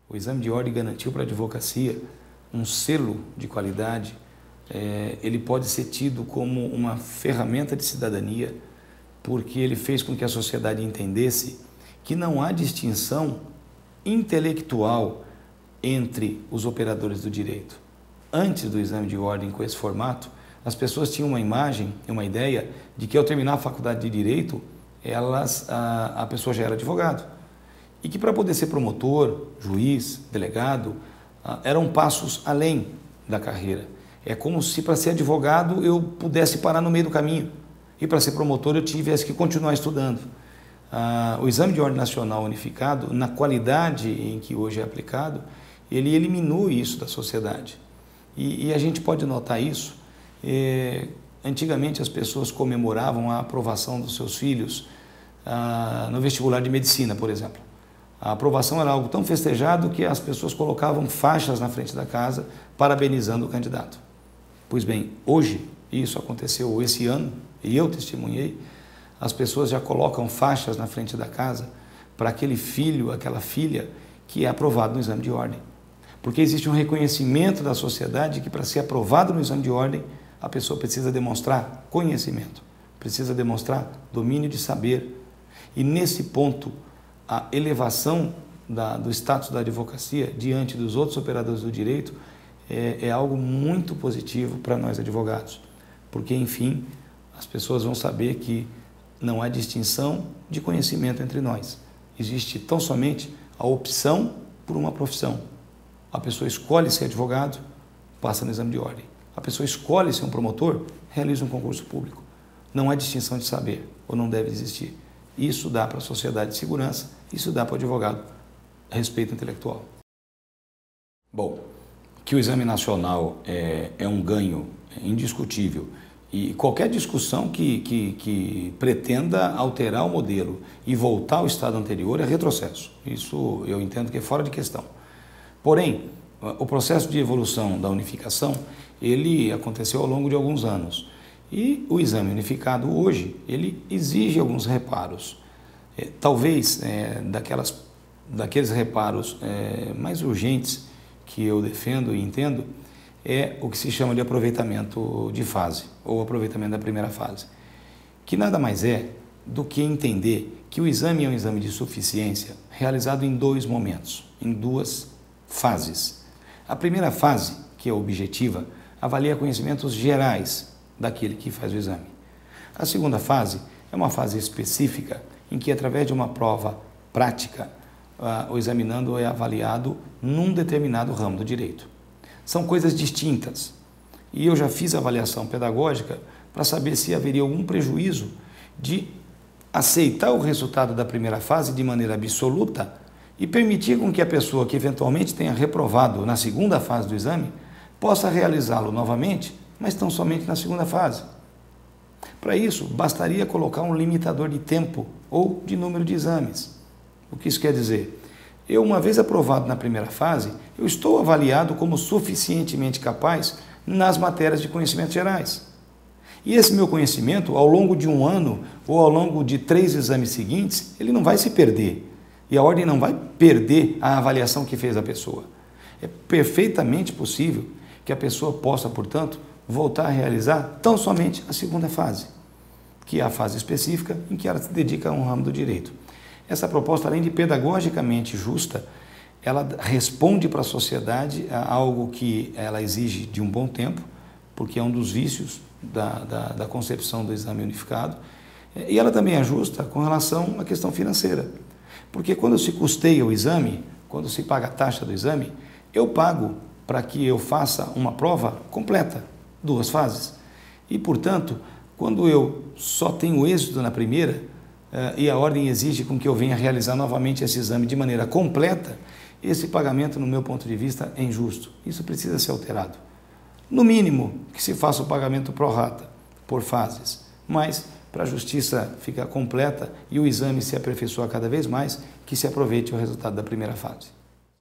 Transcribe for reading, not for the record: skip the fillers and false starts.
O exame de ordem garantiu para a advocacia um selo de qualidade. Ele pode ser tido como uma ferramenta de cidadania, porque ele fez com que a sociedade entendesse que não há distinção intelectual entre os operadores do direito. Antes do exame de ordem com esse formato, as pessoas tinham uma imagem, uma ideia de que ao terminar a faculdade de Direito, a pessoa já era advogado. E que para poder ser promotor, juiz, delegado, eram passos além da carreira. É como se para ser advogado eu pudesse parar no meio do caminho e para ser promotor eu tivesse que continuar estudando. O Exame de Ordem Nacional Unificado, na qualidade em que hoje é aplicado, ele eliminou isso da sociedade. E a gente pode notar isso. Antigamente as pessoas comemoravam a aprovação dos seus filhos no vestibular de medicina, por exemplo. A aprovação era algo tão festejado que as pessoas colocavam faixas na frente da casa parabenizando o candidato. Pois bem, hoje, isso aconteceu esse ano, e eu testemunhei, as pessoas já colocam faixas na frente da casa para aquele filho, aquela filha que é aprovado no exame de ordem. Porque existe um reconhecimento da sociedade que para ser aprovado no exame de ordem, a pessoa precisa demonstrar conhecimento, precisa demonstrar domínio de saber. E nesse ponto, a elevação do status da advocacia diante dos outros operadores do direito é algo muito positivo para nós advogados, porque, enfim, as pessoas vão saber que não há distinção de conhecimento entre nós. Existe tão somente a opção por uma profissão. A pessoa escolhe ser advogado, passa no exame de ordem. A pessoa escolhe ser um promotor, realiza um concurso público. Não há distinção de saber, ou não deve existir. Isso dá para a sociedade segurança, isso dá para o advogado respeito intelectual. Bom, que o exame nacional é um ganho indiscutível e qualquer discussão que pretenda alterar o modelo e voltar ao estado anterior é retrocesso. Isso eu entendo que é fora de questão. Porém, o processo de evolução da unificação, ele aconteceu ao longo de alguns anos. E o exame unificado hoje, ele exige alguns reparos. Talvez daqueles reparos mais urgentes que eu defendo e entendo, é o que se chama de aproveitamento de fase, ou aproveitamento da primeira fase, que nada mais é do que entender que o exame é um exame de suficiência realizado em dois momentos, em duas fases. A primeira fase, que é objetiva, avalia conhecimentos gerais daquele que faz o exame. A segunda fase é uma fase específica em que, através de uma prova prática, o examinando é avaliado num determinado ramo do direito. São coisas distintas. E eu já fiz avaliação pedagógica para saber se haveria algum prejuízo de aceitar o resultado da primeira fase de maneira absoluta e permitir com que a pessoa que eventualmente tenha reprovado na segunda fase do exame possa realizá-lo novamente, mas tão somente na segunda fase. Para isso, bastaria colocar um limitador de tempo ou de número de exames. O que isso quer dizer? Eu, uma vez aprovado na primeira fase, eu estou avaliado como suficientemente capaz nas matérias de conhecimentos gerais. E esse meu conhecimento, ao longo de um ano ou ao longo de 3 exames seguintes, ele não vai se perder. E a ordem não vai perder a avaliação que fez a pessoa. É perfeitamente possível que a pessoa possa, portanto, voltar a realizar tão somente a segunda fase, que é a fase específica em que ela se dedica a um ramo do direito. Essa proposta, além de pedagogicamente justa, ela responde para a sociedade a algo que ela exige de um bom tempo, porque é um dos vícios da concepção do exame unificado, e ela também é justa com relação à questão financeira, porque quando se custeia o exame, quando se paga a taxa do exame, eu pago para que eu faça uma prova completa, 2 fases. E, portanto, quando eu só tenho êxito na primeira e a ordem exige com que eu venha realizar novamente esse exame de maneira completa, esse pagamento, no meu ponto de vista, é injusto. Isso precisa ser alterado. No mínimo, que se faça o pagamento pro rata, por fases, mas para a justiça ficar completa e o exame se aperfeiçoar cada vez mais, que se aproveite o resultado da primeira fase.